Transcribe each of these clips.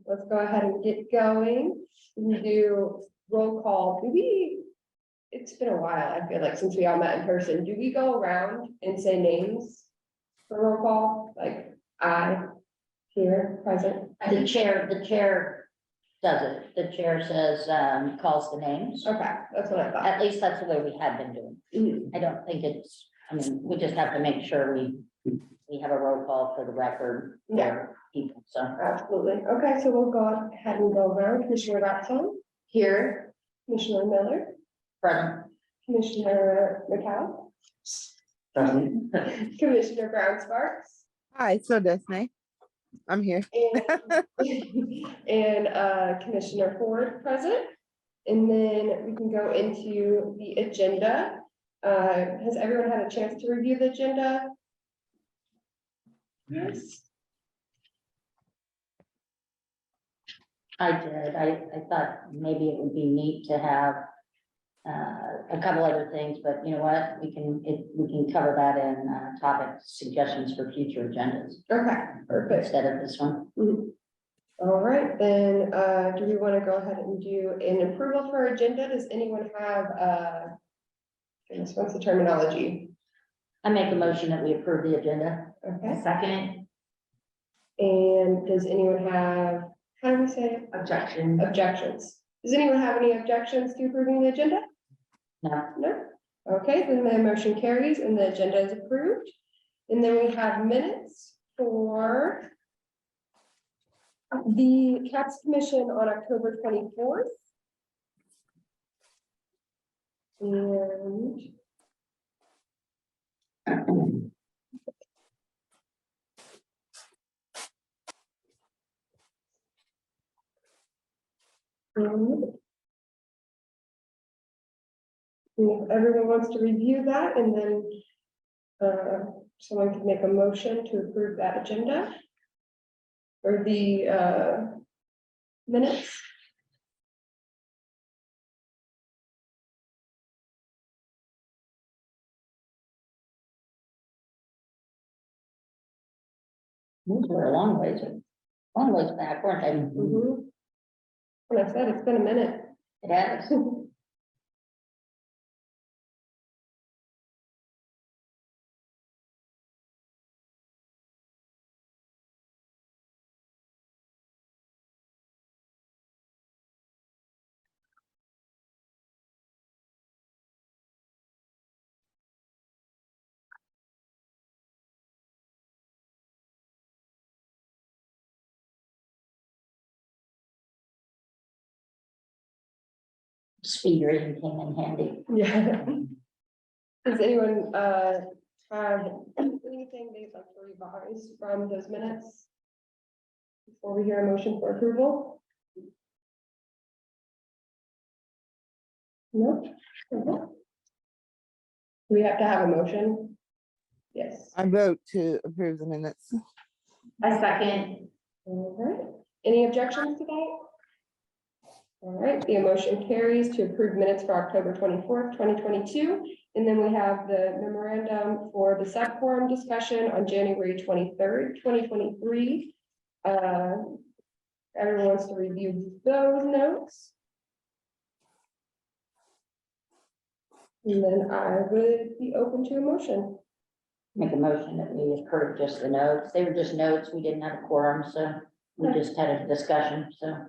let's go ahead and get going. We can do roll call. It's been a while, I feel like, since we all met in person. Do we go around and say names for roll call? Like I, here, present? The chair does it. The chair says, calls the names. Okay, that's what I thought. At least that's the way we had been doing. Mhm. I don't think it's, I mean, we just have to make sure we have a roll call for the record. Yeah. People, so. Absolutely. Okay, so we'll go ahead and go around. Commissioner Ratson? Here. Commissioner Miller? Present. Commissioner McCall? Present. Commissioner Brown Sparks? Hi, so Destiny. I'm here. And Commissioner Ford present. And then we can go into the agenda. Has everyone had a chance to review the agenda? Yes. I did. I thought maybe it would be neat to have a couple other things, but you know what? We can cover that in topic suggestions for future agendas Okay, perfect. instead of this one. Mhm. All right, then, do we want to go ahead and do an approval for agenda? Does anyone have, goodness, what's the terminology? I make a motion that we approve the agenda. Okay, Second. and does anyone have, how do we say it? Objection. Objections? Does anyone have any objections to approving the agenda? No. No? Okay, then the motion carries and the agenda is approved. And then we have minutes for the CAPS Commission on October 24th. And if everyone wants to review that, and then someone can make a motion to approve that agenda or the minutes. Those were a long ways back, weren't they? Mhm. Like I said, it's been a minute. It has. Speed reading came in handy. Yeah. Does anyone have anything they'd like to revise from those minutes? Before we hear a motion for approval? No? Okay. Do we have to have a motion? Yes. I vote to approve the minutes. I second. All right. Any objections to that? All right, the motion carries to approve minutes for October 24th, 2022. And then we have the memorandum for the sub-quorum discussion on January 23rd, 2023. Everyone wants to review those notes. And then I would be open to a motion. Make a motion that we approve just the notes. They were just notes. We didn't have a quorum, so we just had a discussion, so.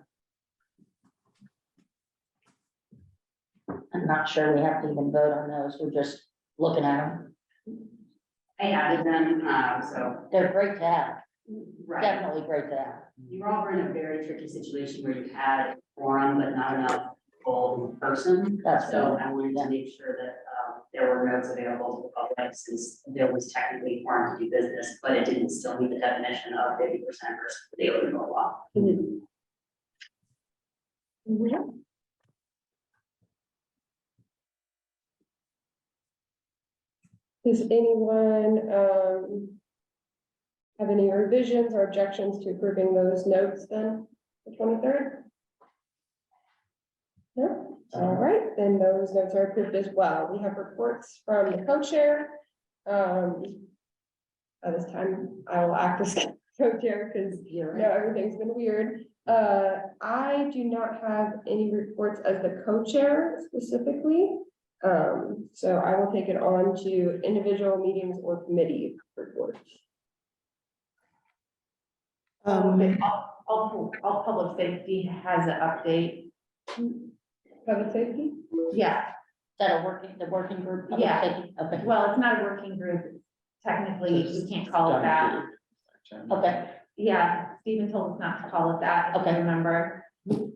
I'm not sure we have to even vote on those. We're just looking at them. I added them, so. They're great to have, Right. definitely great to have. You all were in a very tricky situation where you had a forum, but not enough full person. That's So good. I wanted to make sure that, there were notes available to the public, since there was technically forum to do business, but it didn't still meet the definition of 50% versus the daily renewal law. Yeah. Does anyone have any revisions or objections to approving those notes then, the 23rd? No? All right, then those notes are approved as well. We have reports from the co-chair. By this time, I will act as co-chair because everything's been weird. I do not have any reports as the co-chair specifically. So I will take it on to individual meetings or committee reports. All public safety has an update. Public safety? Yeah, Is that the working group? public Yeah. safety? Okay, well, it's not a working group. Technically, we can't call it that. okay. Yeah, Stephen told us not to call it that, if you Okay. remember. Once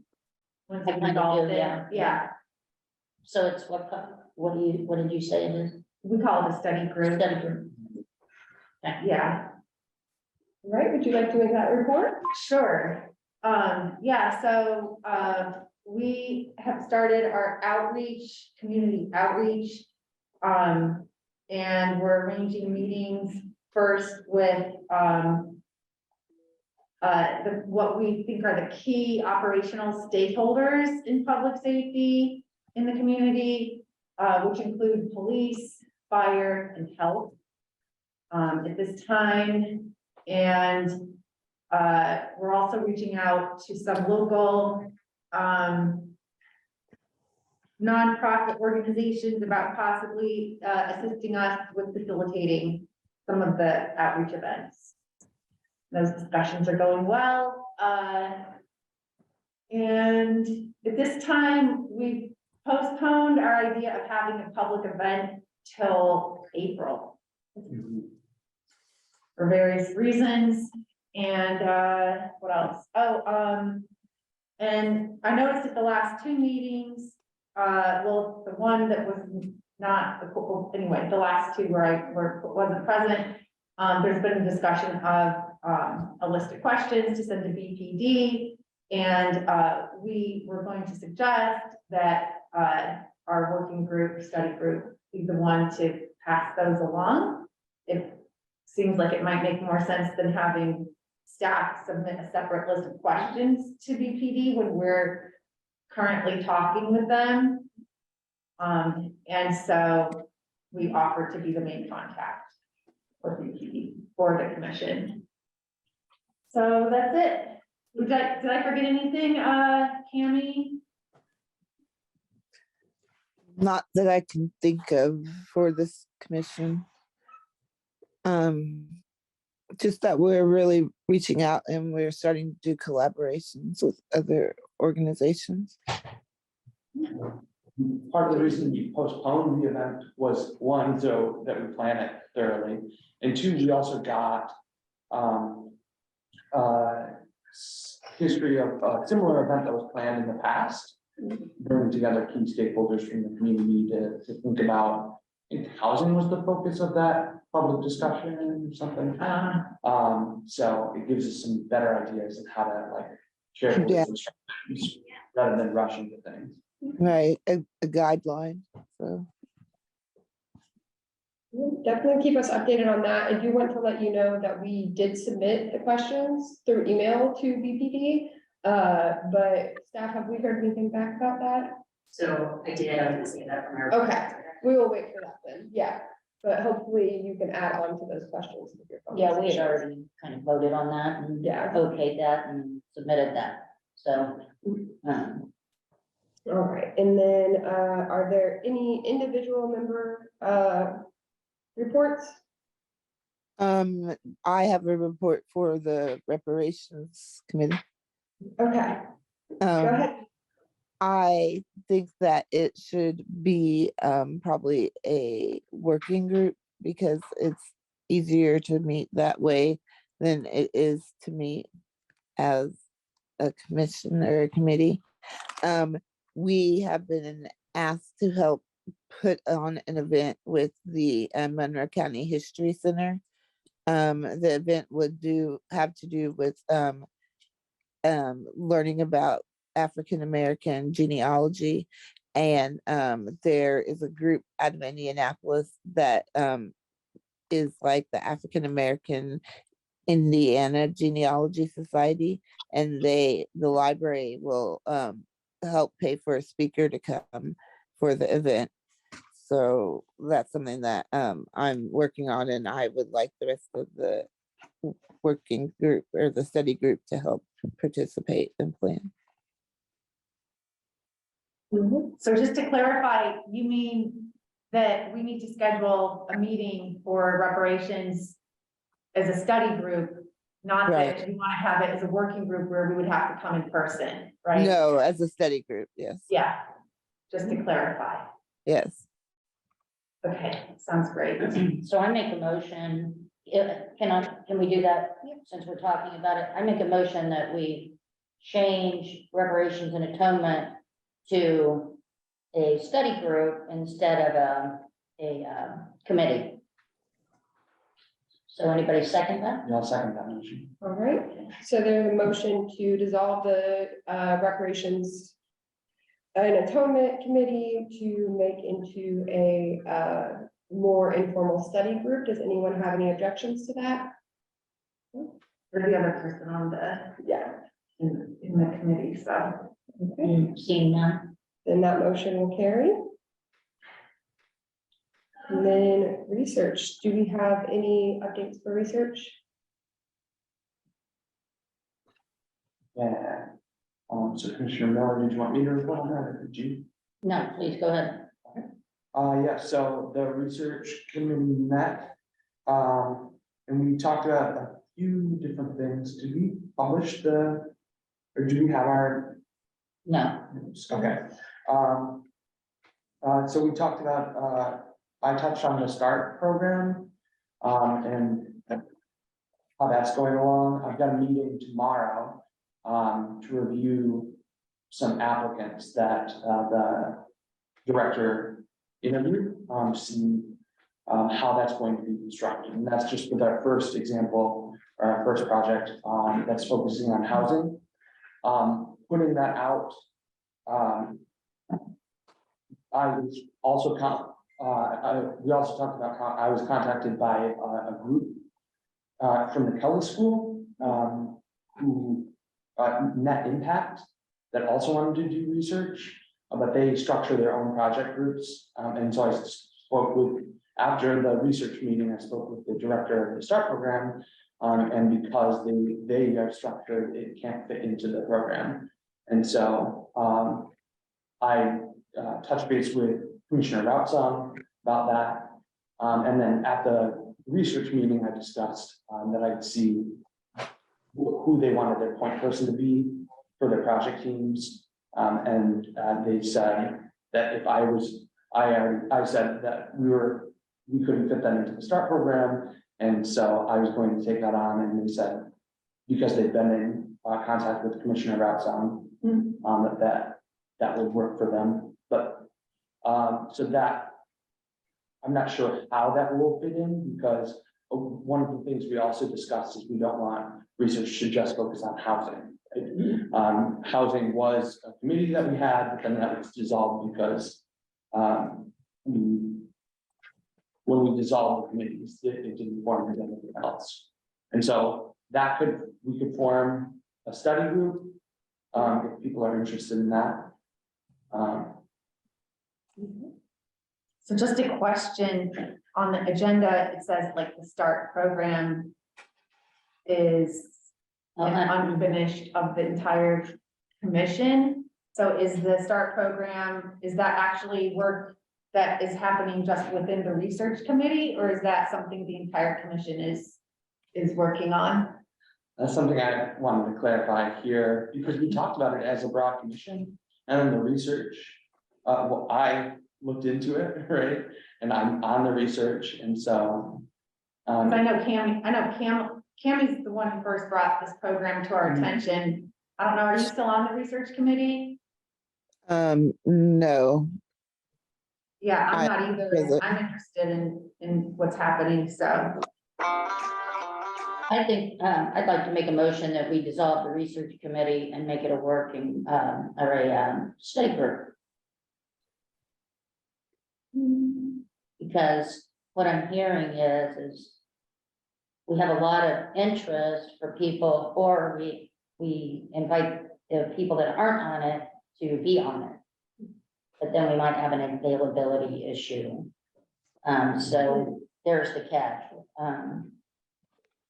I we kinda resolved do, it, yeah. yeah, So it's what did you say it is? we call it a study group. Study group. Yeah, All right, would you like to make that report? sure. Yeah, so, we have started our outreach, community outreach. And we're arranging meetings first with, what we think are the key operational stakeholders in public safety in the community, which include police, fire, and health. At this time, and we're also reaching out to some local nonprofit organizations about possibly assisting us with facilitating some of the outreach events. Those discussions are going well. And at this time, we've postponed our idea of having a public event till April for various reasons. And what else? And I noticed at the last two meetings, well, the one that was not, anyway, the last two where I wasn't present, there's been a discussion of a list of questions to send to BPD. And we were going to suggest that our working group, study group, be the one to pass those along. It seems like it might make more sense than having staff submit a separate list of questions to BPD when we're currently talking with them. And so we offered to be the main contact for BPD, for the commission. So that's it. Did I forget anything, Cammie? Not that I can think of for this commission. Just that we're really reaching out and we're starting to do collaborations with other organizations. Part of the reason we postponed the event was one, so that we plan it thoroughly, and two, we also got history of a similar event that was planned in the past, bringing together key stakeholders from the community to think about, I think housing was the focus of that public discussion or something. So it gives us some better ideas of how to like share Yeah. instructions rather than rush into things. Right, a guideline, so. Definitely keep us updated on that. I do want to let you know that we did submit the questions through email to BPD. But staff, have we heard anything back about that? So I did, I was gonna say that from our. Okay, we will wait for that then, yeah. But hopefully you can add on to those questions with your Yeah, we had conversation. already kind of voted on that and Yeah. okayed that and submitted that, so. All right, and then, are there any individual member, reports? I have a report for the reparations committee. Okay, go Um, ahead. I think that it should be probably a working group because it's easier to meet that way than it is to meet as a commission or a committee. We have been asked to help put on an event with the Monroe County History Center. The event would have to do with learning about African American genealogy, and there is a group out of Indianapolis that is like the African American Indiana Genealogy Society, and the library will help pay for a speaker to come for the event. So that's something that I'm working on, and I would like the rest of the working group or the study group to help participate and plan. So just to clarify, you mean that we need to schedule a meeting for reparations as a study group, not that Right. we want to have it as a working group where we would have to come in person, right? No, as a study group, yes, Yeah, just to clarify. yes. Okay, sounds great. So I make a motion, can we do that? Since we're talking about it, I make a motion that we change reparations and atonement to a study group instead of a committee. So anybody second that? Yeah, I'll second that motion. All right, so there's a motion to dissolve the reparations and atonement committee to make into a more informal study group. Does anyone have any objections to that? For the other person on the, Yeah, in the committee, so. okay, Seeing none? then that motion will carry. And then research, do we have any updates for research? Yeah. So Commissioner Miller, did you want me to report on that, or did you? No, please go ahead. Yeah, so the research committee met, and we talked about a few different things. Did we publish or do we have our? No. Okay. So we talked about, I touched on the START program, and how that's going along. I've got a meeting tomorrow, to review some applicants that, the director interviewed, to see, how that's going to be constructed. And that's just with our first example, or our first project, that's focusing on housing. Putting that out, I was also, we also talked about how I was contacted by a group from the Kelly School, who, Net Impact, that also wanted to do research, but they structure their own project groups. And so I spoke with, after the research meeting, I spoke with the director of the START program. And because they are structured, it can't fit into the program. And so I touched base with Commissioner Routzon about that. And then at the research meeting, I discussed that I'd see who they wanted their point person to be for their project teams. And they said that if I said that we couldn't fit that into the START program. And so I was going to take that on, and they said, because they've been in contact with Commissioner Routzon, that would work for them. But so that, I'm not sure how that will fit in, because one of the things we also discussed is we don't want research to just focus on housing. Housing was a committee that we had, but then that was dissolved because when we dissolved the committees, it didn't form with anything else. And so we could form a study group, if people are interested in that. So just a question on the agenda, it says like the START program is unfinished of the entire commission. So is the START program, is that actually work that is happening just within the research committee, or is that something the entire commission is working on? That's something I wanted to clarify here, because we talked about it as a broad commission, and then the research, well, I looked into it, right? And I'm on the research, and so. 'Cause I know Cammie's the one who first brought this program to our attention. I don't know, are you still on the research committee? No, Yeah, I'm not either. wasn't. I'm interested in what's happening, so. I think, I'd like to make a motion that we dissolve the research committee and make it a working, or a study group. Because what I'm hearing is we have a lot of interest for people, or we invite the people that aren't on it to be on it. But then we might have an availability issue. So there's the catch.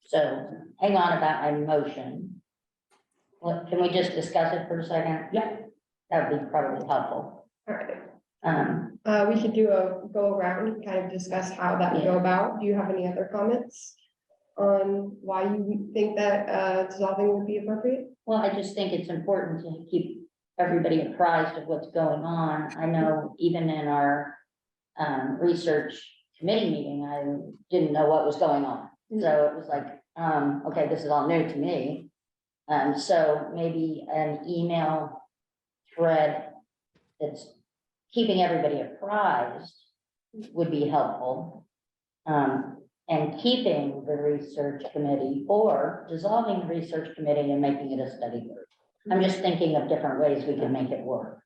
So hang on about my motion. Well, can we just discuss it for a second? Yeah. That would be probably helpful. All right. Um, We could do a go around and kind of discuss how that would go about. Do you have any other comments on why you think that dissolving would be appropriate? well, I just think it's important to keep everybody apprised of what's going on. I know even in our research committee meeting, I didn't know what was going on. So it was like, okay, this is all new to me. So maybe an email thread that's keeping everybody apprised would be helpful. And keeping the research committee or dissolving the research committee and making it a study group. I'm just thinking of different ways we can make it work,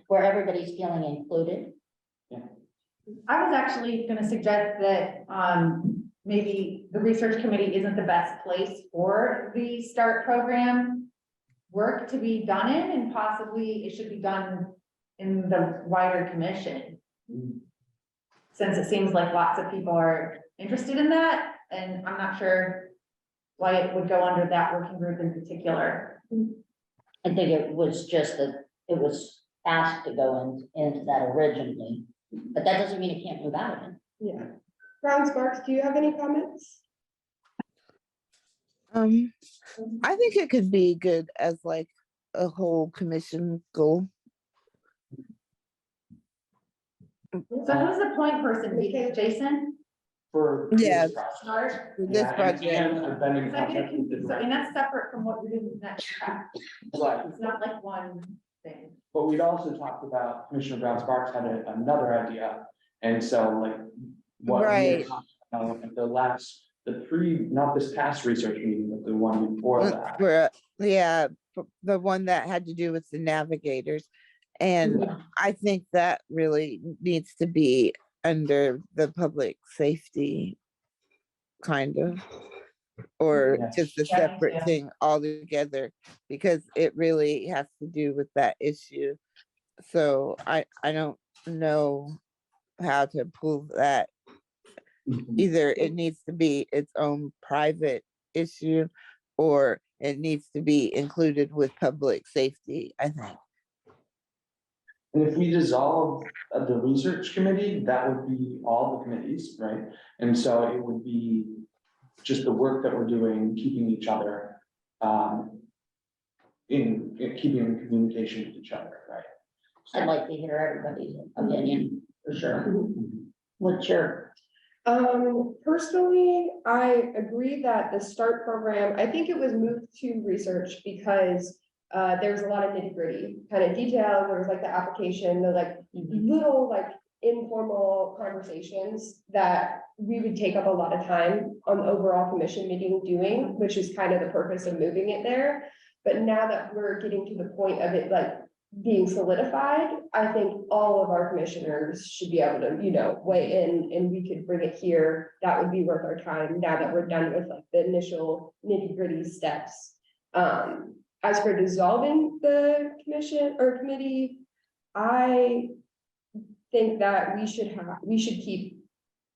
where everybody's feeling included. I was actually gonna suggest that, maybe the research committee isn't the best place for the START program work to be done in, and possibly it should be done in the wider commission. Since it seems like lots of people are interested in that, and I'm not sure why it would go under that working group in particular. I think it was just that it was asked to go into that originally, but that doesn't mean it can't move out of it. Yeah. Brown Sparks, do you have any comments? I think it could be good as like a whole commission goal. So who's the point person, Jason? For. Yeah. this project. Start? For this Yeah, and- project. And I've been in Because I get contact with the confused, and that's separate from what we did in that track. Right. It's not like one thing. But we'd also talked about, Commissioner Brown Sparks had another idea, and so like. What we had Right. talked about at the last, not this past research meeting, but the one before that. The one that had to do with the navigators. And I think that really needs to be under the public safety kind of, or Yeah. just a Yeah, me separate too. thing altogether, because it really has to do with that issue. So I don't know how to pull that. Either it needs to be its own private issue, or it needs to be included with public safety, I think. And if we dissolve the research committee, that would be all the committees, right? And so it would be just the work that we're doing, keeping each other, keeping in communication with each other, right? I'd like to hear everybody's opinion, for sure. What's your, Personally, I agree that the START program, I think it was moved to research because there's a lot of nitty gritty kind of detail. There was like the application, the like little like informal conversations that we would take up a lot of time on the overall commission meeting doing, which is kind of the purpose of moving it there. But now that we're getting to the point of it like being solidified, I think all of our commissioners should be able to, weigh in, and we could bring it here. That would be worth our time now that we're done with like the initial nitty gritty steps. As for dissolving the commission or committee, I think that we should keep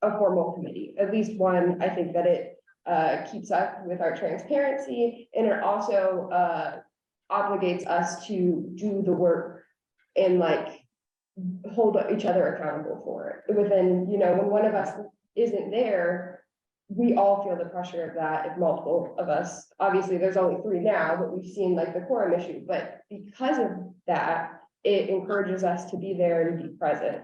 a formal committee, at least one. I think that it keeps up with our transparency, and it also obligates us to do the work and like hold each other accountable for it. Within, when one of us isn't there, we all feel the pressure of that. If multiple of us, obviously there's only 3 now, but we've seen like the quorum issue, but because of that, it encourages us to be there and be present,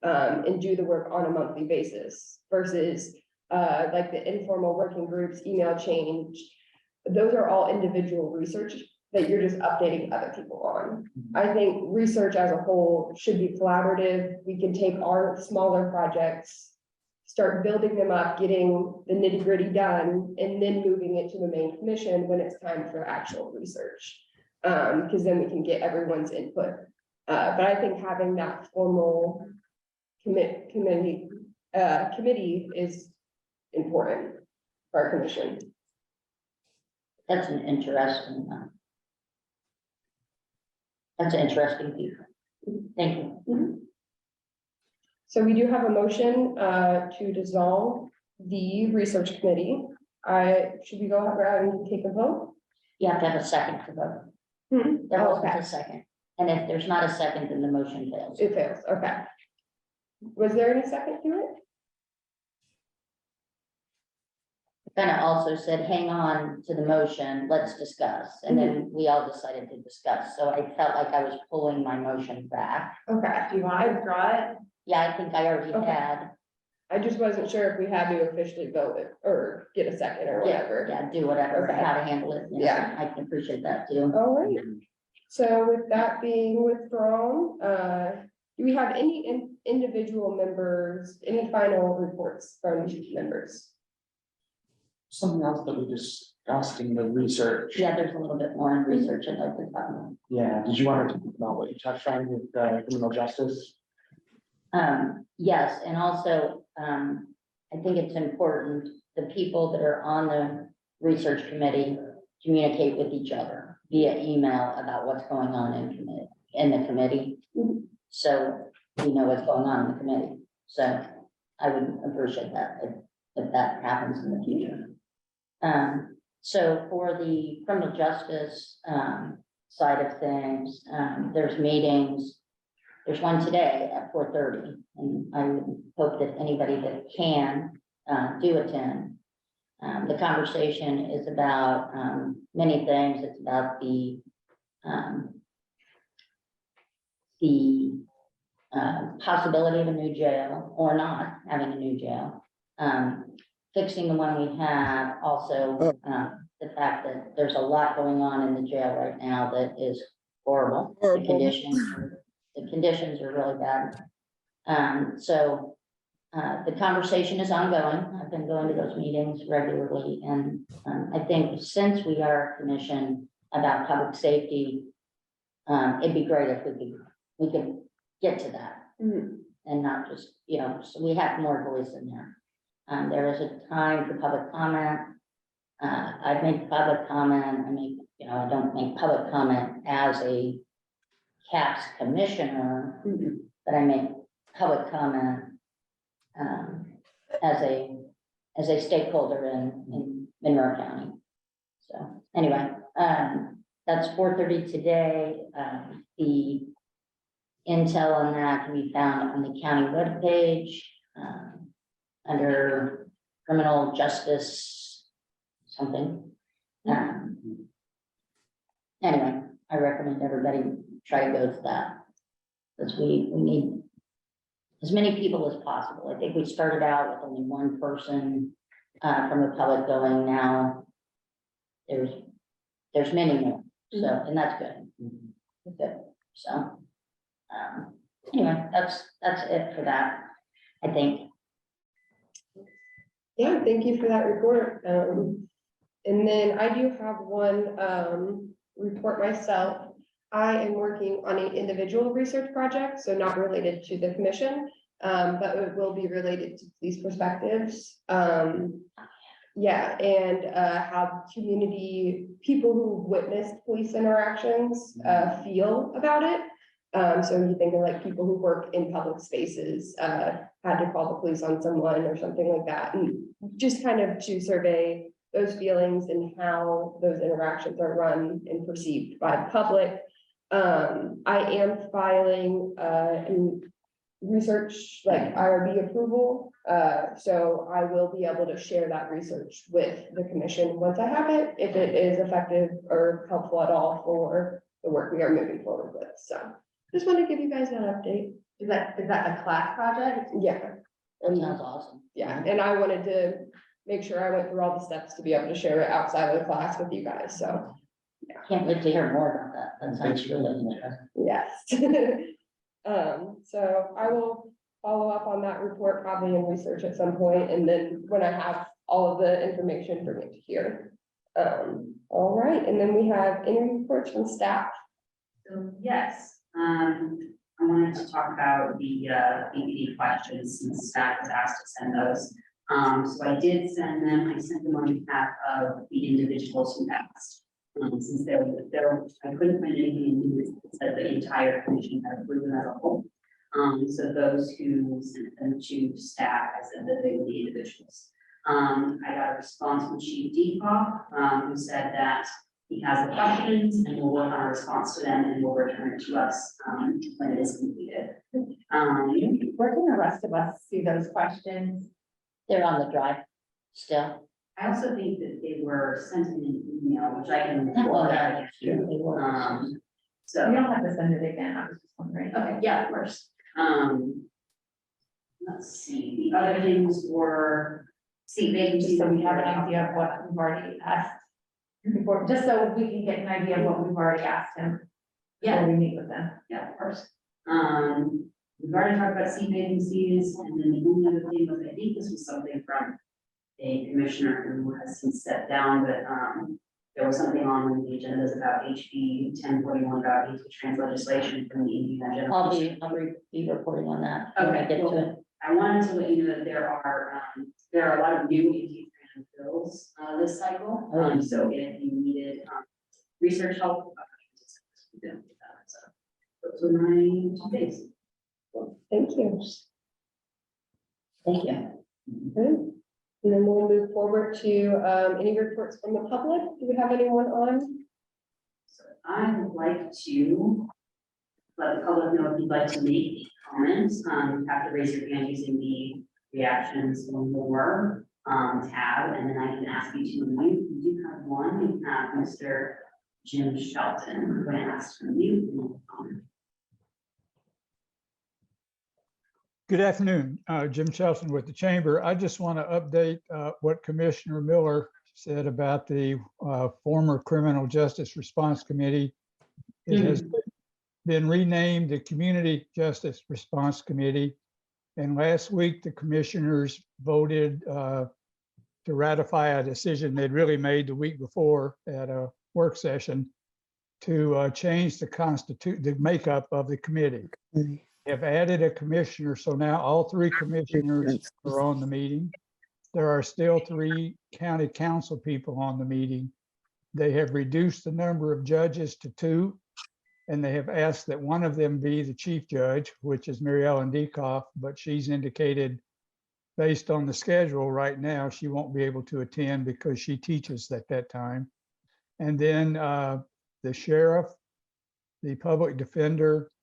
and do the work on a monthly basis versus like the informal working groups, email change. Those are all individual research that you're just updating other people on. I think research as a whole should be collaborative. We can take our smaller projects, start building them up, getting the nitty gritty done, and then moving it to the main commission when it's time for actual research. Because then we can get everyone's input. But I think having that formal committee is important for our commission. that's an interesting, that's an interesting view. Thank you. So we do have a motion to dissolve the research committee. Should we go around and take a vote? You have to have a second to vote. Hmm, There oh, wasn't okay, a second. And if there's not a second, then the motion fails. it fails, okay. Was there any second to it? Kind of also said, hang on to the motion, let's discuss. And then we all decided to discuss. So I felt like I was pulling my motion back. Okay, Do you want to withdraw it? Yeah, I think I already Okay. had. I just wasn't sure if we had to officially vote it or get a second or Yeah, whatever. yeah, do whatever, Okay. how to handle it. you know, Yeah. I can appreciate that too. All right, so with that being withdrawn, do we have any individual members, any final reports from members? Something else that we discussed in the research. Yeah, there's a little bit more in research I'd like to talk about. Yeah, did you want to talk about what you touched on with criminal justice? Yes, and also, I think it's important, the people that are on the research committee communicate with each other via email about what's going on in the committee. So we know what's going on in the committee. So I would appreciate that if that happens in the future. So for the criminal justice, side of things, there's meetings. There's one today at 4:30, and I would hope that anybody that can, do attend. The conversation is about, many things. It's about the possibility of a new jail or not having a new jail. Fixing the one we have, also, the fact that there's a lot going on in the jail right now that is horrible. The Horrible. conditions are really bad. So the conversation is ongoing. I've been going to those meetings regularly, and I think since we are a commission about public safety, it'd be great if we could get to that Mhm. and not just, so we have more voice in there. There is a time for public comment. I've made public comment. I don't make public comment as a CAPS commissioner, Mhm. but I make public comment as a stakeholder in Monroe County. So anyway, that's 4:30 today. The intel on that can be found on the county webpage, under criminal justice something. Anyway, I recommend everybody try to go to that. Because we need as many people as possible. I think we started out with only one person from the public going. Now there's many more. So, and that's good. Good. So anyway, that's it for that, I think. Yeah, thank you for that report. And then I do have one report myself. I am working on an individual research project, so not related to the commission, but it will be related to police perspectives. Yeah, and how community, people who witnessed police interactions feel about it. So you think of like people who work in public spaces, had to call the police on someone or something like that, and just kind of to survey those feelings and how those interactions are run and perceived by the public. I am filing research like IRB approval, so I will be able to share that research with the commission once I have it, if it is effective or helpful at all for the work we are moving forward with. So just want to give you guys that update. Is that a class project? Yeah. That sounds awesome. Yeah, and I wanted to make sure I went through all the steps to be able to share it outside of the class with you guys, so Can't wait to hear more about that. That sounds really interesting. yes. So I will follow up on that report probably in research at some point, and then when I have all of the information for me to hear. All right, and then we have any reports from staff. So, yes, I wanted to talk about the BPD questions, since staff was asked to send those. So I did send them. I sent them on behalf of the individuals who asked. Since there, I couldn't find anything in this that said the entire commission had approved them as a whole. So those who sent them to staff, I said that they were the individuals. I got a response from Chief Deepak, who said that he has the questions and we'll work on a response to them and we'll return it to us, when it is completed. Where can the rest of us see those questions? They're on the drive still. I also think that they were sent in an email, which I can. Well, yeah, that's true. They were. You So, don't have to send it again, I was just wondering. okay, yeah, of course. Let's see, the other things were seat vacancies. Just so we have an idea of what we've already asked before, just so we can get an idea of what we've already asked him Yeah. before we meet with them. Yeah, of course. We've already talked about seat vacancies, and then the only other thing was, I think this was something from a commissioner who has since stepped down, but, there was something on the agendas about HB 1041 about HB trans legislation from the Indiana General. Be reporting on that when I get to it. I wanted to let you know that there are a lot of new anti-trans bills, this cycle, so if you needed, research help. So those are my updates. Thank you. Thank you. Good. And then we'll move forward to any reports from the public. Do we have anyone on? So I would like to let the public know if you'd like to make comments. You have to raise your hand using the reactions or more tab, and then I can ask you to unmute. You do have one. You have Mr. Jim Shelton. I'm going to ask from you. Good afternoon, Jim Shelton with the Chamber. I just want to update what Commissioner Miller said about the former Criminal Justice Response Committee. It has been renamed the Community Justice Response Committee. And last week, the commissioners voted to ratify a decision they'd really made the week before at a work session to change the makeup of the committee. Have added a commissioner, so now all three commissioners are on the meeting. There are still 3 county council people on the meeting. They have reduced the number of judges to 2, and they have asked that one of them be the chief judge, which is Mary Ellen Dekoff, but she's indicated based on the schedule right now, she won't be able to attend because she teaches at that time. And then the sheriff, the public defender,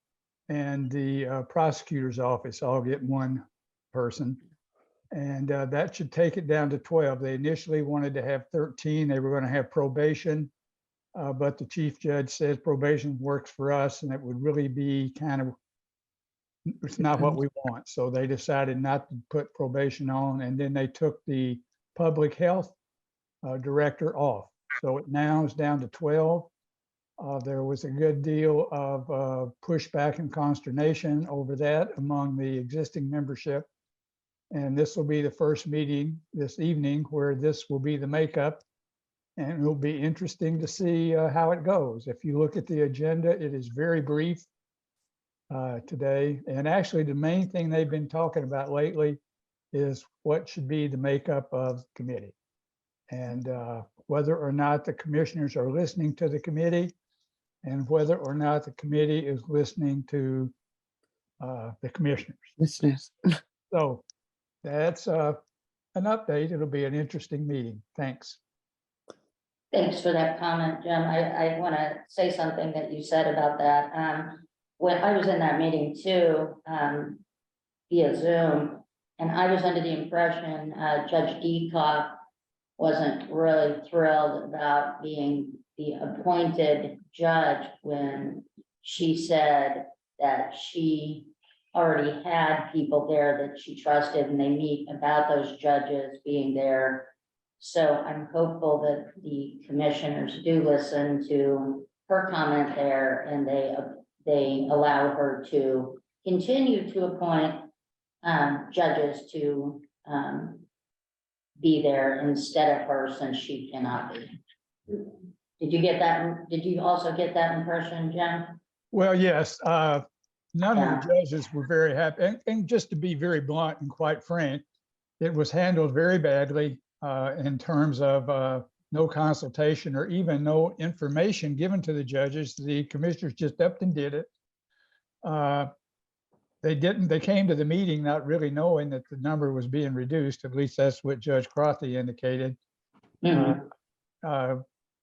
and the prosecutor's office all get 1 person. And that should take it down to 12. They initially wanted to have 13. They were going to have probation, but the chief judge says probation works for us, and it would really be it's not what we want. So they decided not to put probation on, and then they took the public health director off. So it now is down to 12. There was a good deal of pushback and consternation over that among the existing membership. And this will be the first meeting this evening where this will be the makeup. And it will be interesting to see how it goes. If you look at the agenda, it is very brief today. And actually, the main thing they've been talking about lately is what should be the makeup of the committee. And whether or not the commissioners are listening to the committee, and whether or not the committee is listening to the commissioners. Listeners. So that's an update. It'll be an interesting meeting. Thanks. Thanks for that comment, Jim. I want to say something that you said about that. When I was in that meeting too, via Zoom, and I was under the impression Judge Dekoff wasn't really thrilled about being the appointed judge when she said that she already had people there that she trusted, and they meet about those judges being there. So I'm hopeful that the commissioners do listen to her comment there, and they allow her to continue to appoint judges to be there instead of her, since she cannot be. Did you get that? Did you also get that impression, Jim? Well, yes, none Yeah. of the judges were very happy. And just to be very blunt and quite frank, it was handled very badly in terms of no consultation or even no information given to the judges. The commissioners just upped and did it. They came to the meeting not really knowing that the number was being reduced. At least that's what Judge Crothy indicated.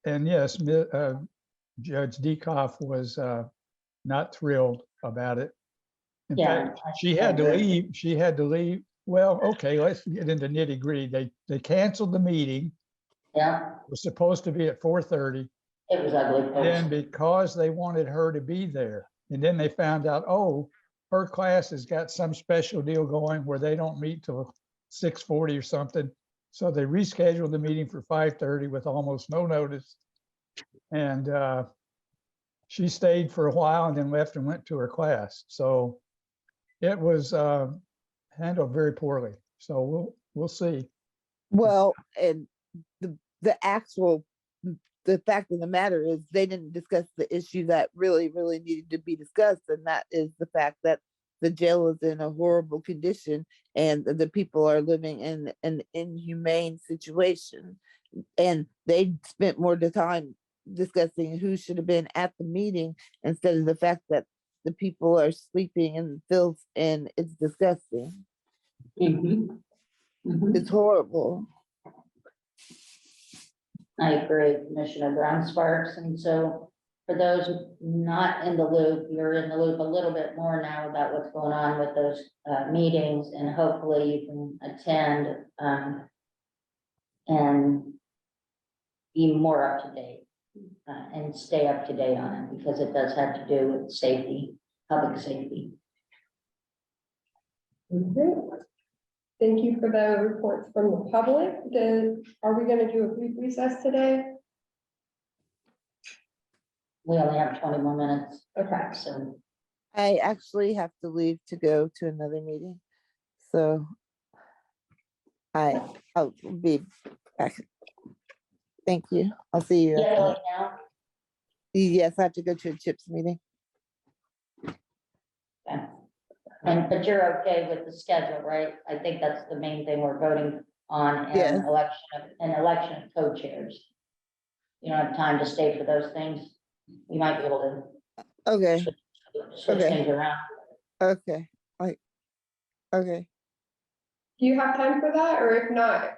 And yes, Judge Dekoff was not thrilled about it. In Yeah, fact, she had to leave. She had to leave. Well, okay, let's get into nitty gritty. They canceled the meeting. Yeah, It was supposed to be at 4:30. it was ugly. Then because they wanted her to be there, and then they found out, oh, her class has got some special deal going where they don't meet till 6:40 or something. So they rescheduled the meeting for 5:30 with almost no notice. And she stayed for a while and then left and went to her class. So it was handled very poorly. So we'll see. Well, and the actual, the fact of the matter is they didn't discuss the issue that really needed to be discussed, and that is the fact that the jail is in a horrible condition and the people are living in an inhumane situation. And they spent more time discussing who should have been at the meeting instead of the fact that the people are sleeping in filth, and it's disgusting. Mhm. Mhm. It's horrible. I agree, Commissioner Brown Sparks. And so for those not in the loop, you're in the loop a little bit more now about what's going on with those meetings, and hopefully you can attend and be more up to date and stay up to date on it, because it does have to do with safety, public safety. Okay. Thank you for the reports from the public. Are we gonna do a brief recess today? We only have 20 more minutes, Okay. so I actually have to leave to go to another meeting. So I'll be back. Thank you. I'll see you. yeah, like now. Yes, I have to go to a CHIPS meeting. Okay. But you're okay with the schedule, right? I think that's the main thing we're voting on, Yes. an election of co-chairs. You don't have time to stay for those things. You might be able to Okay, switch Okay. things around. okay, okay. Do you have time for that, or if not,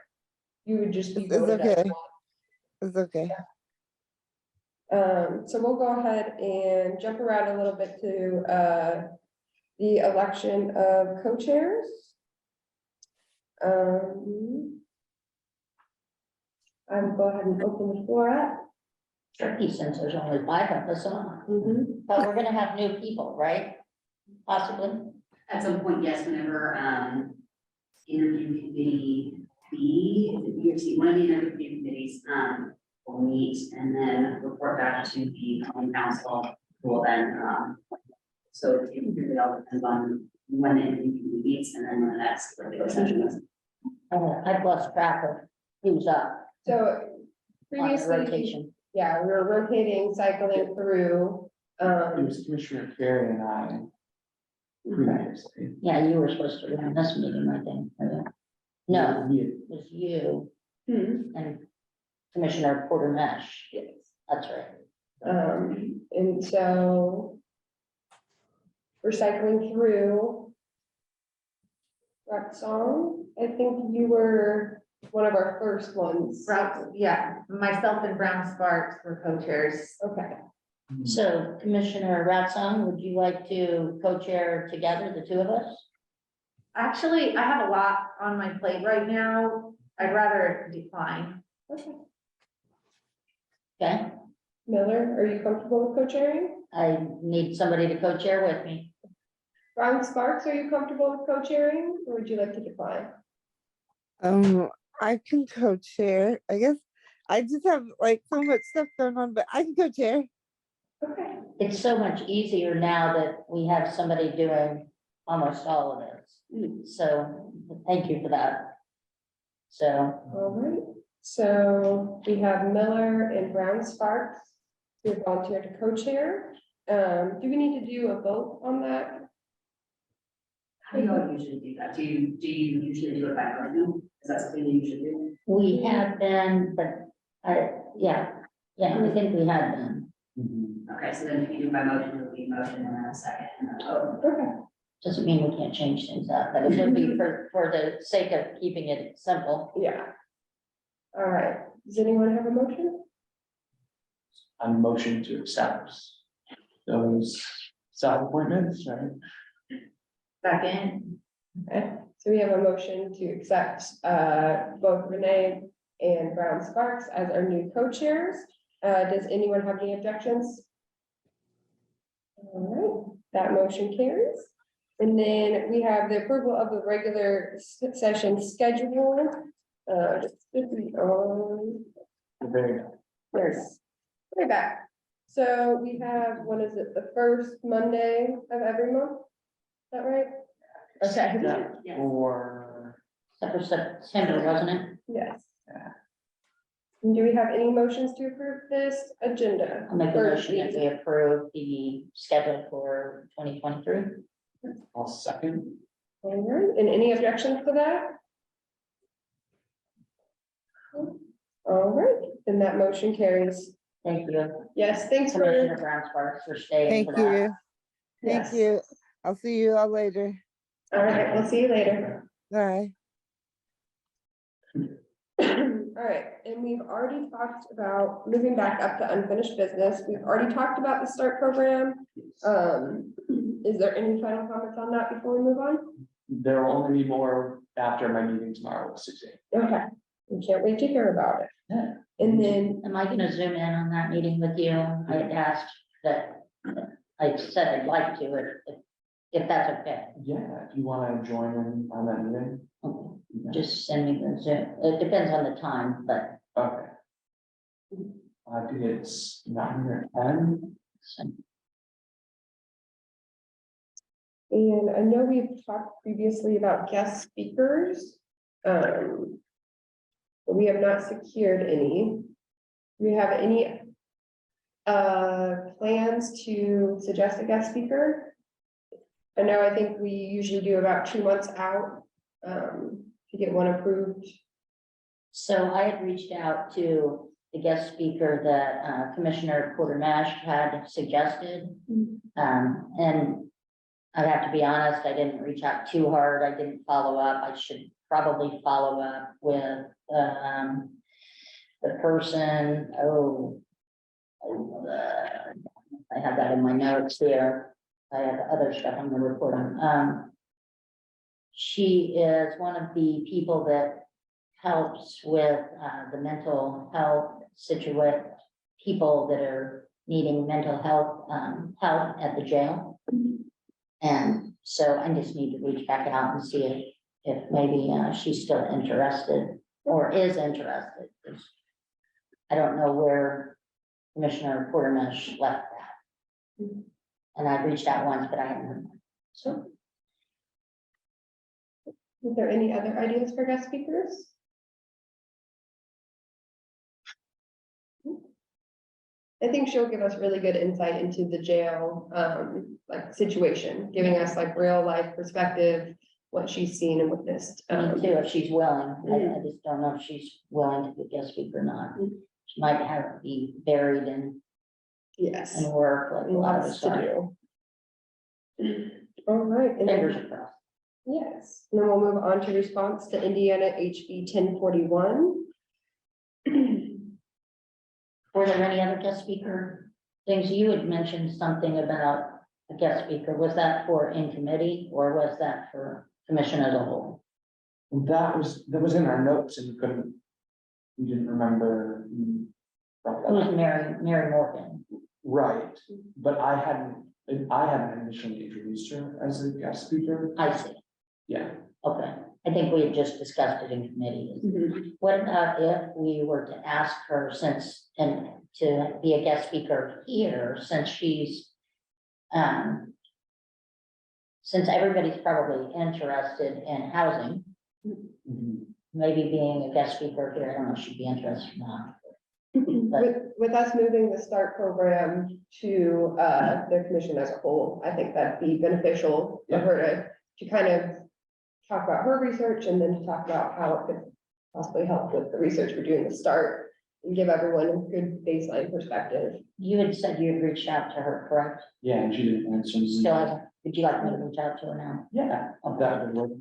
you would just be It's voted okay. as It's okay. So we'll go ahead and jump around a little bit to the election of co-chairs. I will go ahead and open the floor up. Tricky since there's only 5 of us on, Mhm. but we're gonna have new people, right? Possibly. At some point, yes, whenever, interview committee B, one of the interview committees, will meet and then report back to the common council, who will then, so it all depends on when the interview committee meets and then when the next regular session is. I've lost track of who's up So on the previously, rotation. yeah, we were rotating, cycling through. It was Commissioner Carey and I previously. Yeah, you were supposed to run this meeting, I think. No, We it was you Hmm. and Commissioner Porter Mesh. Yes. That's right. And so we're cycling through. Rock song, I think you were one of our first ones. Yeah, myself and Brown Sparks were co-chairs. Okay, So Commissioner Ratsong, would you like to co-chair together, the two of us? Actually, I have a lot on my plate right now. I'd rather decline. okay. Okay, Miller, are you comfortable with co-chairing? I need somebody to co-chair with me. Brown Sparks, are you comfortable with co-chairing, or would you like to decline? I can co-chair. I guess I just have like so much stuff going on, but I can co-chair. Okay, It's so much easier now that we have somebody doing almost all of this. So thank you for that. So all right. So we have Miller and Brown Sparks who have volunteered to co-chair. Do we need to do a vote on that? How do you usually do that? Do you usually do it by motion? Is that something you usually do? we have been, but yeah, I think we had been. Okay, so then if you do by motion, it would be motion and then a second and then a vote. Okay. Doesn't mean we can't change things up, but it would be for the sake of keeping it simple. Yeah. All right, does anyone have a motion? a motion to accept those self-appointments, right? Second. Okay, so we have a motion to accept both Renee and Brown Sparks as our new co-chairs. Does anyone have any objections? All right, that motion carries. And then we have the approval of the regular session schedule. Should be on. Very, There's, way back. So we have, what is it, the first Monday of every month? Is that right? Okay, Yes. or Except for September, wasn't it? yes. Yeah. And do we have any motions to approve this agenda? I'll make a Or motion that we approve the schedule for 2023. I'll second. All right, and any objections to that? All right, then that motion carries. Thank you, Yes, thanks Commissioner for. Brown Sparks, for staying Thank for that. you. Thank Yes. you. I'll see you all later. All right, we'll see you later. Bye. All right, and we've already talked about moving back up to unfinished business. We've already talked about the START program. Is there any final comments on that before we move on? There will only be more after my meeting tomorrow at 6 a.m. Okay, we can't wait to hear about it. Yeah. And then, Am I gonna zoom in on that meeting with you? I had asked that, I said I'd like to, if that's okay. Yeah, if you want to join in on that meeting. Okay, Yeah. just send me the Zoom. It depends on the time, but Okay. I think it's 9 or 10. and I know we've talked previously about guest speakers. But we have not secured any. Do we have any plans to suggest a guest speaker? I know, I think we usually do about 2 months out, to get one approved. so I had reached out to the guest speaker that Commissioner Porter-Mash had suggested. And I have to be honest, I didn't reach out too hard. I didn't follow up. I should probably follow up with the person, I have that in my notes here. I have other stuff I'm gonna report on. She is one of the people that helps with the mental health situation, people that are needing mental health help at the jail. And so I just need to reach back out and see if maybe she's still interested or is interested. 'Cause I don't know where Commissioner Porter-Mash left that. And I reached out once, but I haven't heard back. So Is there any other ideas for guest speakers? I think she'll give us really good insight into the jail, like situation, giving us like real life perspective, what she's seen and witnessed. me too, if she's willing. I just don't know if she's willing to be a guest speaker or not. She might have to be buried in Yes, work like a lot of us lots to are. do. All right, and then- Fingers crossed. yes, and then we'll move on to response to Indiana HB 1041. Were there any other guest speaker things? You had mentioned something about a guest speaker. Was that for in committee or was that for commission as a whole? That was in our notes and we didn't remember. It was Mary Morgan. Right, but I hadn't initially introduced her as a guest speaker. I see. Yeah, Okay. I think we had just discussed it in committee. What about if we were to ask her and to be a guest speaker here, since she's, since everybody's probably interested in housing, Mhm. maybe being a guest speaker here, I don't know if she'd be interested or not. With us moving the START program to the commission as a whole, I think that'd be beneficial for her to kind of talk about her research and then to talk about how it could possibly help with the research we're doing to START and give everyone a good baseline perspective. You had said you had reached out to her, correct? Yeah, and she didn't answer. Still hasn't, would you like me to reach out to her now? Yeah, that would work.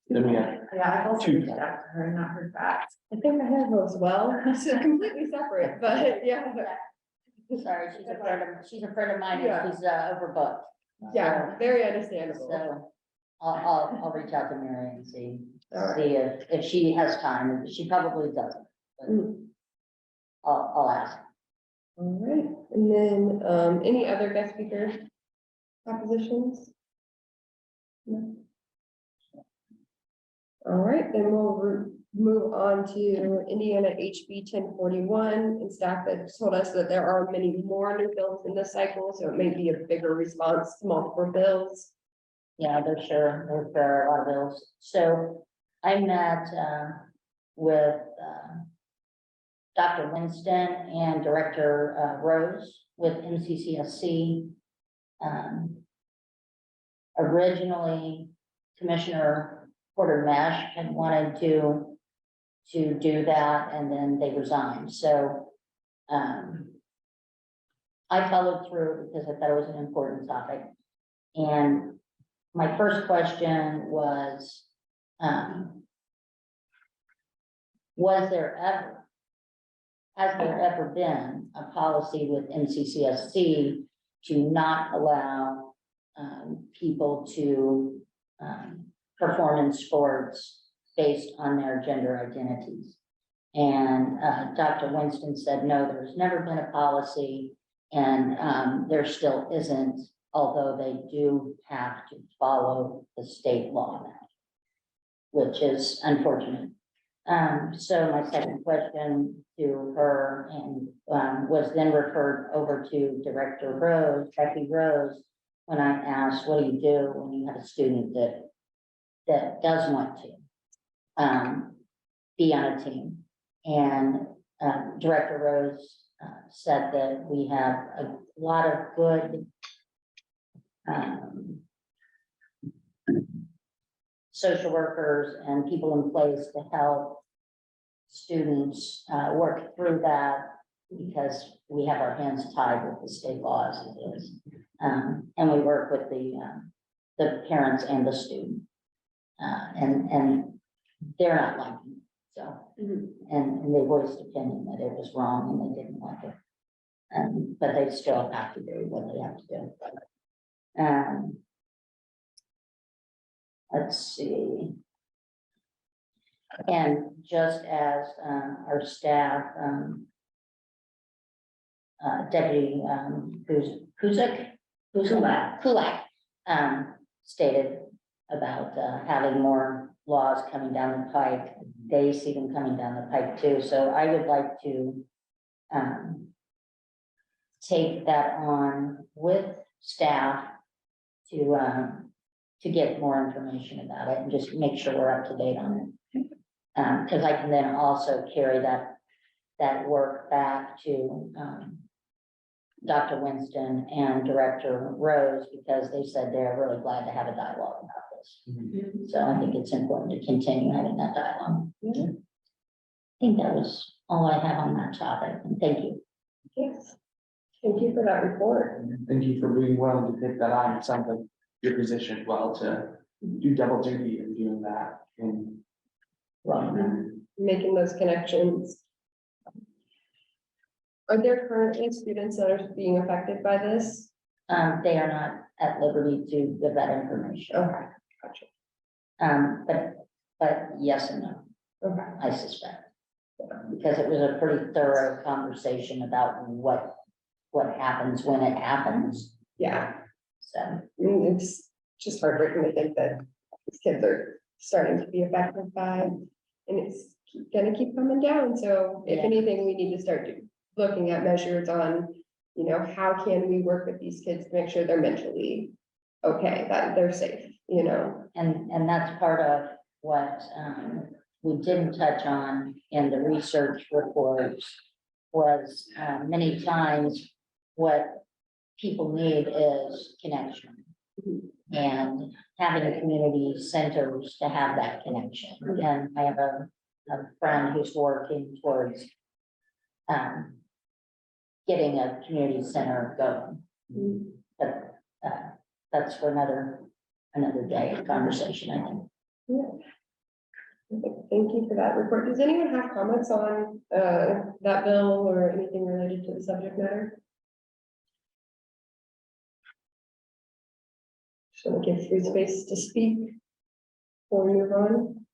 Then we got Yeah, I've also Two. reached out to her and not heard back. I think I have those well, it's completely separate, but yeah. Sorry, she's a friend of mine, Yeah. and she's overbooked. Yeah, very understandable. So I'll reach out to Mary and see All right. if she has time. She probably doesn't, but Mm. I'll ask. All right, and then, any other guest speaker propositions? No. All right, then we'll move on to Indiana HB 1041, and staff had told us that there are many more new bills in this cycle, so it may be a bigger response to multiple bills. Yeah, there are a lot of bills. So I met with Dr. Winston and Director Rose with MCCSC. Originally, Commissioner Porter Mesh had wanted to do that, and then they resigned. So I followed through because I thought it was an important topic. And my first question was has there ever been a policy with MCCSC to not allow people to perform in sports based on their gender identities? And Dr. Winston said, no, there's never been a policy, and there still isn't, although they do have to follow the state law now, which is unfortunate. So my second question to her and was then referred over to Director Rose, Becky Rose, when I asked, what do you do when you have a student that does want to be on a team? And Director Rose said that we have a lot of good social workers and people in place to help students work through that, because we have our hands tied with the state laws as it is. And we work with the parents and the student. And they're not liking it. So, and they voiced opinion that it was wrong and they didn't like it. But they still have to do what they have to do. Let's see. And just as our staff, Deputy Kulak stated about having more laws coming down the pike. They see them coming down the pike too. So I would like to take that on with staff to get more information about it and just make sure we're up to date on it. Because I can then also carry that work back to Dr. Winston and Director Rose, because they said they're really glad to have a dialogue about this. So I think it's important to continue having that dialogue. I think that was all I have on that topic, and thank you. Yes, thank you for that report. Thank you for being willing to take that on. It sounds like your position well to do double duty and doing that and Making those connections. Are there currently students that are being affected by this? They are not at liberty to give that information. Okay, gotcha. But yes and no, Okay. I suspect. Because it was a pretty thorough conversation about what happens when it happens. Yeah, So, I mean, it's just heartbreaking to think that these kids are starting to be affected by, and it's gonna keep coming down. So if Yeah. anything, we need to start looking at measures on, how can we work with these kids to make sure they're mentally okay, that they're safe, and that's part of what we didn't touch on in the research reports was many times what people need is connection. And having community centers to have that connection. And I have a friend who's working towards getting a community center going. But that's for another day of conversation, I think. Okay, thank you for that report. Does anyone have comments on that bill or anything related to the subject matter? Just want to give free space to speak before we move on.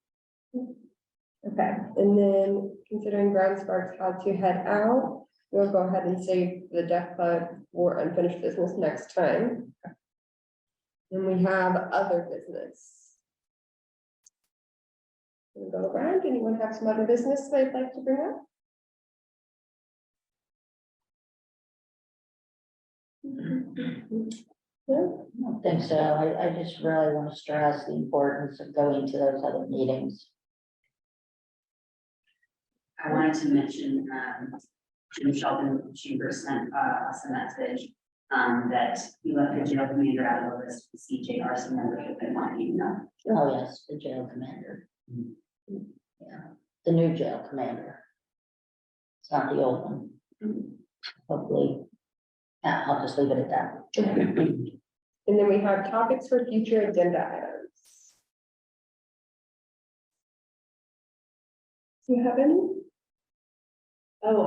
Okay, and then considering ground sparks had to head out, we'll go ahead and save the deck club for unfinished business next time. Then we have other business. We'll go around. Anyone have some other business they'd like to bring up? Yeah. I don't think so. I just really want to stress the importance of going to those other meetings. I wanted to mention, Jim Sheldon Chamber sent us a message, that we left the jail commander out of the list, for CJRC membership and wanted you to know. Oh, yes, the jail commander. Yeah, the new jail commander. It's not the old one. Hopefully. Yeah, I'll just leave it at that. And then we have topics for future agenda items. Do you have any? Oh,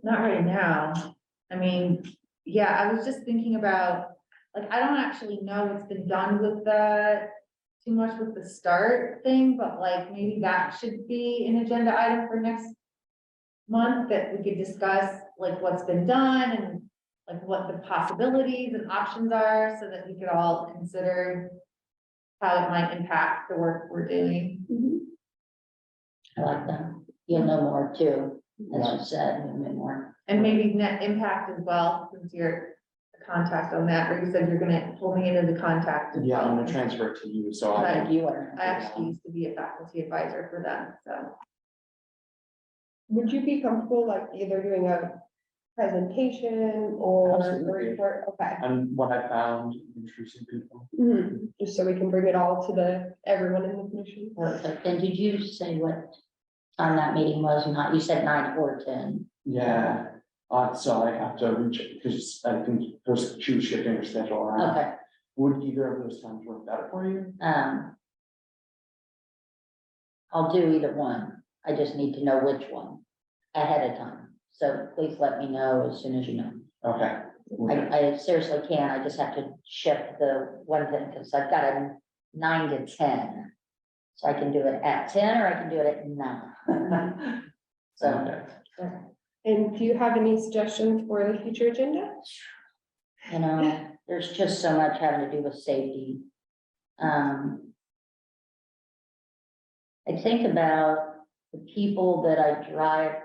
not right now. I mean, yeah, I was just thinking about, like, I don't actually know what's been done with too much with the start thing, but like, maybe that should be an agenda item for next month, that we could discuss, like, what's been done and like what the possibilities and options are, so that we could all consider how it might impact the work we're doing. I like that. You'll know more too, as you said, you'll know more. And maybe net impact as well, since you're the contact on that, or you said you're gonna pull me into the contact. as Yeah, I'm well. gonna transfer it to you, so I Right. think Like you are. I actually used to be a faculty advisor for them, so. Would you be comfortable like either doing a presentation or a Absolutely. report? Okay. and what I found, introducing people. Just so we can bring it all to everyone in the commission. Perfect. And did you say what time that meeting was? Not, you said 9 or 10. Yeah, so I have to reach it because I think she was shifting her schedule around. Okay. Would either of those times work better for you? I'll do either one. I just need to know which one ahead of time. So please let me know as soon as you know. Okay. I seriously can. I just have to shift the one thing because I've got a 9 to 10. So I can do it at 10 or I can do it at 9. So, Okay. And do you have any suggestions for the future agenda? you know, there's just so much having to do with safety. I think about the people that I drive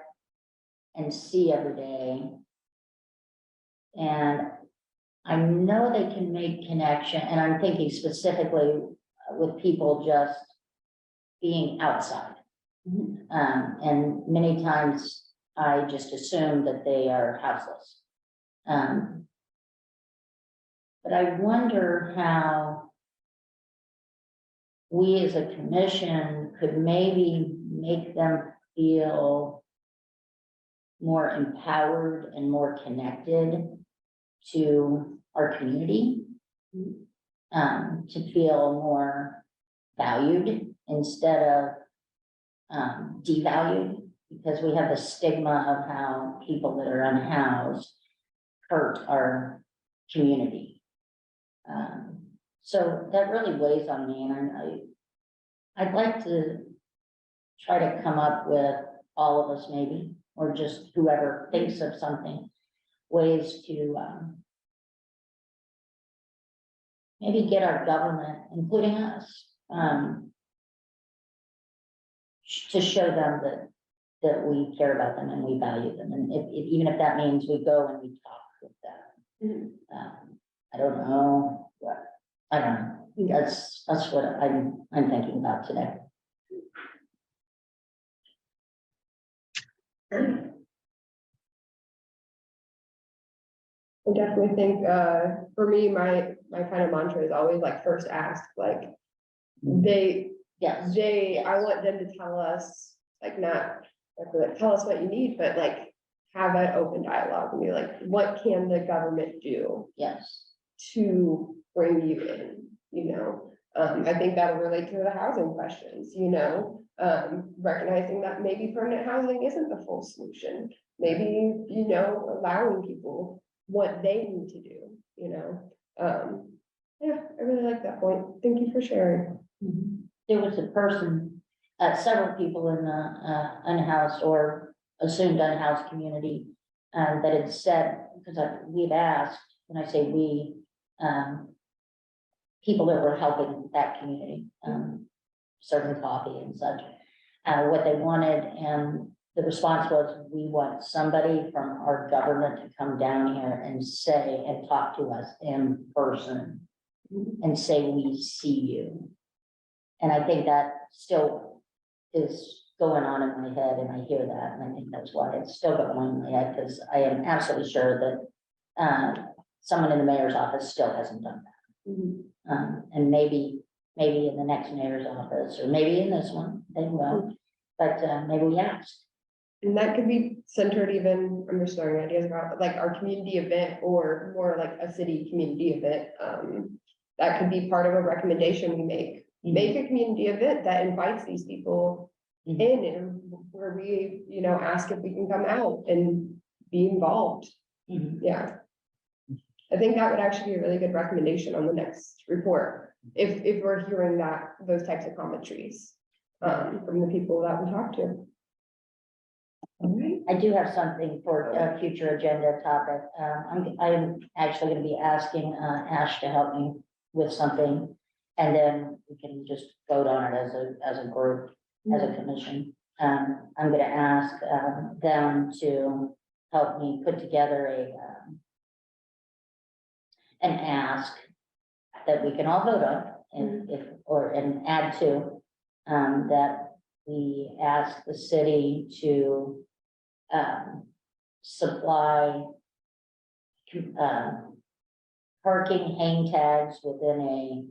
and see every day. And I know they can make connection, and I'm thinking specifically with people just being outside. And many times I just assume that they are houseless. But I wonder how we as a commission could maybe make them feel more empowered and more connected to our community, to feel more valued instead of devalued, because we have the stigma of how people that are unhoused hurt our community. So that really weighs on me, and I'd like to try to come up with all of us maybe, or just whoever thinks of something, ways to maybe get our government, including us, to show them that we care about them and we value them, and even if that means we go and we talk with them. I don't know, I don't know. That's what I'm thinking about today. I definitely think, for me, my kind of mantra is always like first ask, like Yes, I want them to tell us, like, not like, tell us what you need, but like have that open dialogue and be like, what can the government do yes, to bring you in, you know? I think that'll relate to the housing questions, you know, recognizing that maybe permanent housing isn't the full solution. Maybe, you know, allowing people what they need to do, you know? Yeah, I really like that point. Thank you for sharing. There was a person, several people in the unhoused or assumed unhoused community that had said, because we'd asked, when I say we, people that were helping that community, serving coffee and such, what they wanted, and the response was, we want somebody from our government to come down here and say, and talk to us in person and say, we see you. And I think that still is going on in my head, and I hear that, and I think that's why it's still going on in my head, because I am absolutely sure that someone in the mayor's office still hasn't done that. And maybe in the next mayor's office, or maybe in this one, they will, but maybe we ask. And that could be centered even, I'm just throwing ideas about like our community event or more like a city community event. That could be part of a recommendation we make. Make a community event that invites these people in, and where we, you know, ask if we can come out and be involved. Yeah. I think that would actually be a really good recommendation on the next report, if we're hearing those types of commentaries from the people that we talk to. All right. I do have something for a future agenda topic. I'm actually going to be asking Ash to help me with something, and then we can just vote on it as a group, as a commission. I'm going to ask them to help me put together an ask that we can all vote on, and add to, that we ask the city to supply parking hang tags within a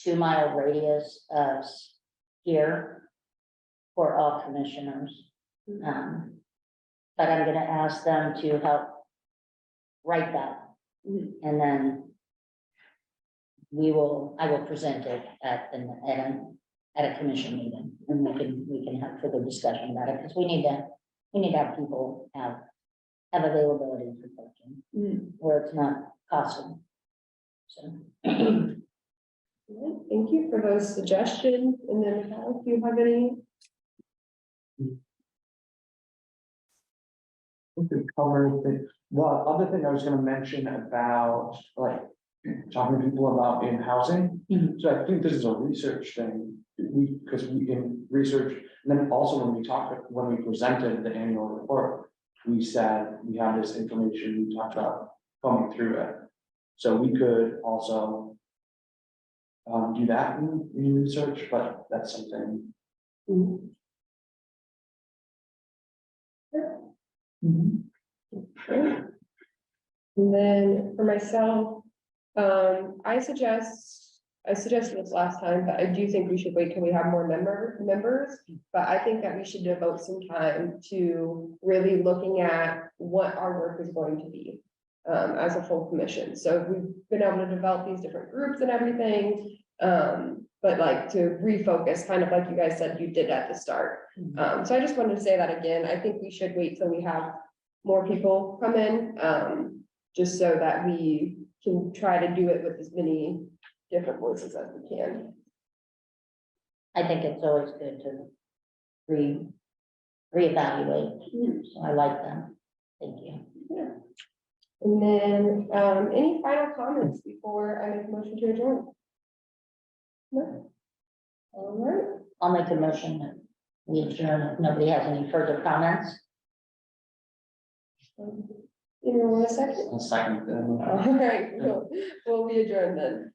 2-mile radius of here for all commissioners. But I'm gonna ask them to help write that, and then I will present it at a commission meeting, and we can have further discussion about it, because we need to have people have availability for parking where it's not costly. So. Thank you for those suggestions. And then Cal, if you have any? The other thing I was gonna mention about, like, talking to people about in housing. So I think this is a research thing, because we can research, and then also when we presented the annual report, we said we have this information, we talked about going through it. So we could also do that in research, but that's something. Sure. And then for myself, I suggested this last time, but I do think we should wait till we have more members. But I think that we should devote some time to really looking at what our work is going to be as a full commission. So we've been able to develop these different groups and everything, but like to refocus, kind of like you guys said you did at the start. So I just wanted to say that again. I think we should wait till we have more people come in, just so that we can try to do it with as many different voices as we can. I think it's always good to reevaluate. So I like that. Thank you. Yeah. And then, any final comments before I make a motion to adjourn? No? All right. I'll make a motion that we adjourn if nobody has any further comments. Anyone want a second? A second. All right, we'll be adjourned then.